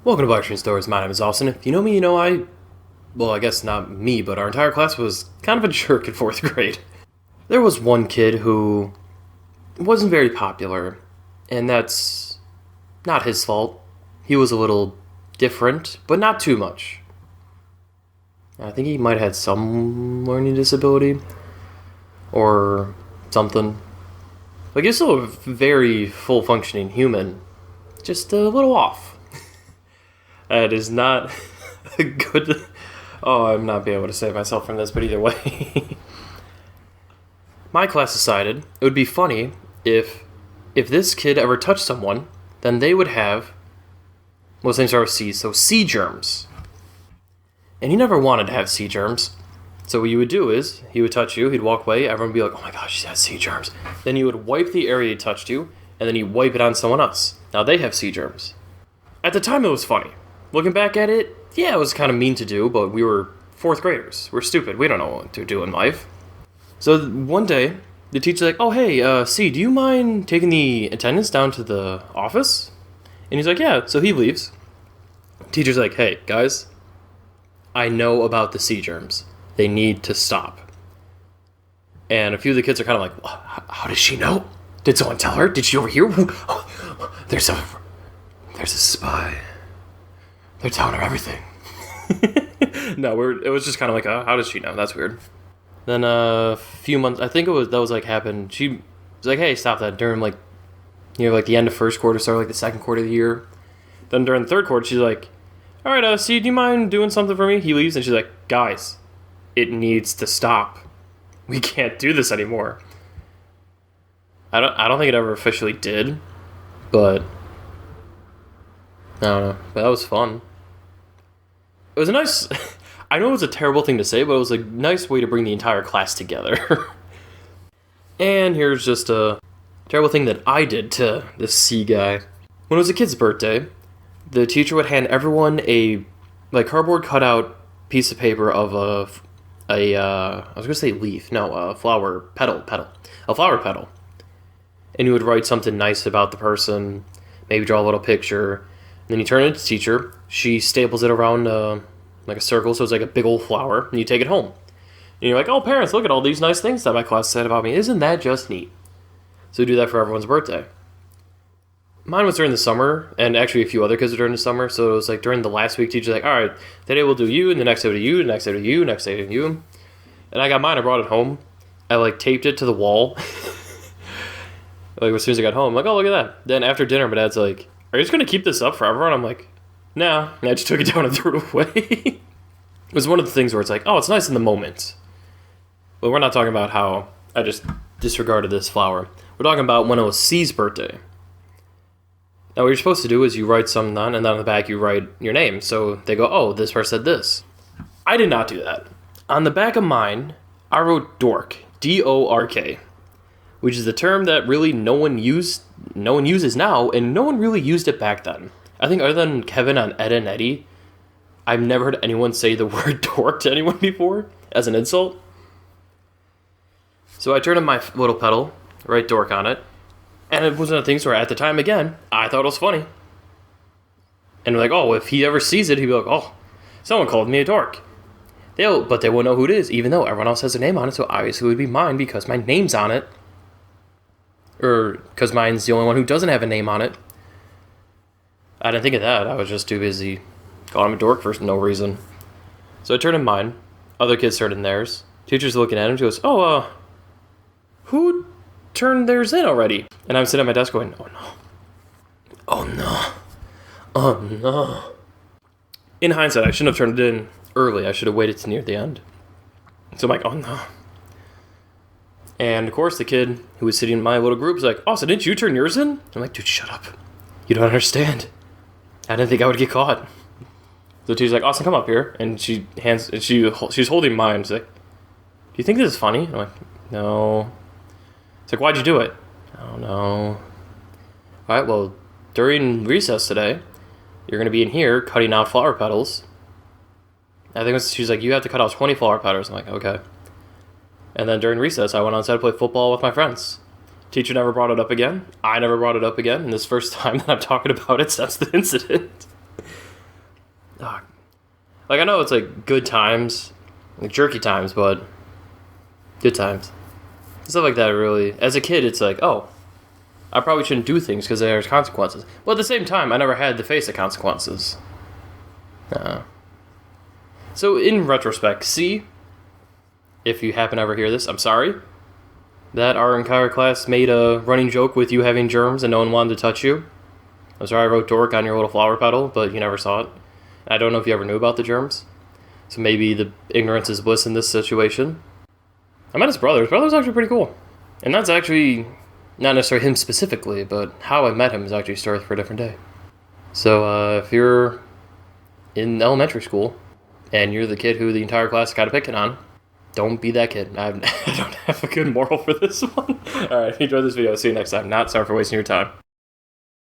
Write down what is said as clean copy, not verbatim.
Welcome to BlackScreenStories. My name is Austin. If you know me, well, I guess not me, but our entire class was kind of a jerk in 4th grade. There was one kid who wasn't very popular, and that's not his fault. He was a little different, but not too much. I think he might have had some learning disability, or something. Like, he's still a very full-functioning human, just a little off. That is not a good... Oh, I'm not being able to save myself from this, but either way. My class decided it would be funny if this kid ever touched someone, then they would have... Well, his name starts with C, so C germs. And he never wanted to have C germs. So what you would do is, he would touch you, he'd walk away, everyone would be like, oh my gosh, he has C germs. Then you would wipe the area he touched you, and then you wipe it on someone else. Now they have C germs. At the time, it was funny. Looking back at it, yeah, it was kind of mean to do, but we were 4th graders. We're stupid. We don't know what to do in life. So one day, the teacher's like, oh, hey, C, do you mind taking the attendance down to the office? And he's like, yeah. So he leaves. Teacher's like, hey, guys, I know about the C germs. They need to stop. And a few of the kids are kind of like, how does she know? Did someone tell her? Did she overhear? There's a spy. They're telling her everything. No, it was just kind of like, how does she know? That's weird. Then a few months, I think happened. She was like, hey, stop that. During like the end of 1st quarter, start like the 2nd quarter of the year. Then during the 3rd quarter, she's like, all right, C, do you mind doing something for me? He leaves, and she's like, guys, it needs to stop. We can't do this anymore. I don't think it ever officially did, but I don't know. But that was fun. It was a nice... I know it was a terrible thing to say, but it was a nice way to bring the entire class together. And here's just a terrible thing that I did to this C guy. When it was a kid's birthday, the teacher would hand everyone a cardboard cutout piece of paper of I was gonna say leaf, no, a flower petal, a flower petal. And you would write something nice about the person, maybe draw a little picture, and then you turn it to the teacher. She staples it around like a circle, so it's like a big old flower, and you take it home. And you're like, oh, parents, look at all these nice things that my class said about me. Isn't that just neat? So we do that for everyone's birthday. Mine was during the summer, and actually a few other kids were during the summer, so it was like during the last week, teacher's like, all right, today we'll do you, and the next day we'll do you, the next day we'll do you, the next day we'll do you. And I got mine, I brought it home. I taped it to the wall. As soon as I got home, I'm like, oh, look at that. Then after dinner, my dad's like, are you just going to keep this up forever? And I'm like, no. And I just took it down and threw it away. It was one of the things where it's like, oh, it's nice in the moment. But we're not talking about how I just disregarded this flower. We're talking about when it was C's birthday. Now, what you're supposed to do is you write something on, and then on the back you write your name. So they go, oh, this person said this. I did not do that. On the back of mine, I wrote dork, D-O-R-K, which is a term that really no one uses now, and no one really used it back then. I think other than Kevin on Ed and Eddie, I've never heard anyone say the word dork to anyone before as an insult. So I turned in my little petal, write dork on it, and it was one of the things where at the time, again, I thought it was funny. And like, oh, if he ever sees it, he'd be like, oh, someone called me a dork. But they won't know who it is, even though everyone else has their name on it, so obviously it would be mine because my name's on it. Or because mine's the only one who doesn't have a name on it. I didn't think of that. I was just too busy calling him a dork for no reason. So I turned in mine. Other kids turned in theirs. Teacher's looking at him. She goes, oh, who turned theirs in already? And I'm sitting at my desk going, oh no. Oh no. Oh no. In hindsight, I shouldn't have turned it in early. I should have waited to near the end. So I'm like, oh no. And of course, the kid who was sitting in my little group was like, oh, so didn't you turn yours in? I'm like, dude, shut up. You don't understand. I didn't think I would get caught. So the teacher's like, Austin, come up here. And she's holding mine. She's like, do you think this is funny? I'm like, no. It's like, why'd you do it? I don't know. All right, well, during recess today, you're going to be in here cutting out flower petals. I think she's like, you have to cut out 20 flower petals. I'm like, okay. And then during recess, I went outside to play football with my friends. Teacher never brought it up again. I never brought it up again. And this is the first time that I'm talking about it since the incident. Like, I know it's, like, good times, like, jerky times, but good times. Stuff like that, really. As a kid, it's like, oh, I probably shouldn't do things because there's consequences. But at the same time, I never had to face the consequences. So, in retrospect, see, if you happen to ever hear this, I'm sorry that our entire class made a running joke with you having germs and no one wanted to touch you. I'm sorry I wrote dork on your little flower petal, but you never saw it. I don't know if you ever knew about the germs. So maybe the ignorance is bliss in this situation. I met his brother. His brother's actually pretty cool. And that's actually not necessarily him specifically, but how I met him is actually a story for a different day. So if you're in elementary school and you're the kid who the entire class is kind of picking on, don't be that kid. I don't have a good moral for this one. Alright, if you enjoyed this video, see you next time. Not sorry for wasting your time.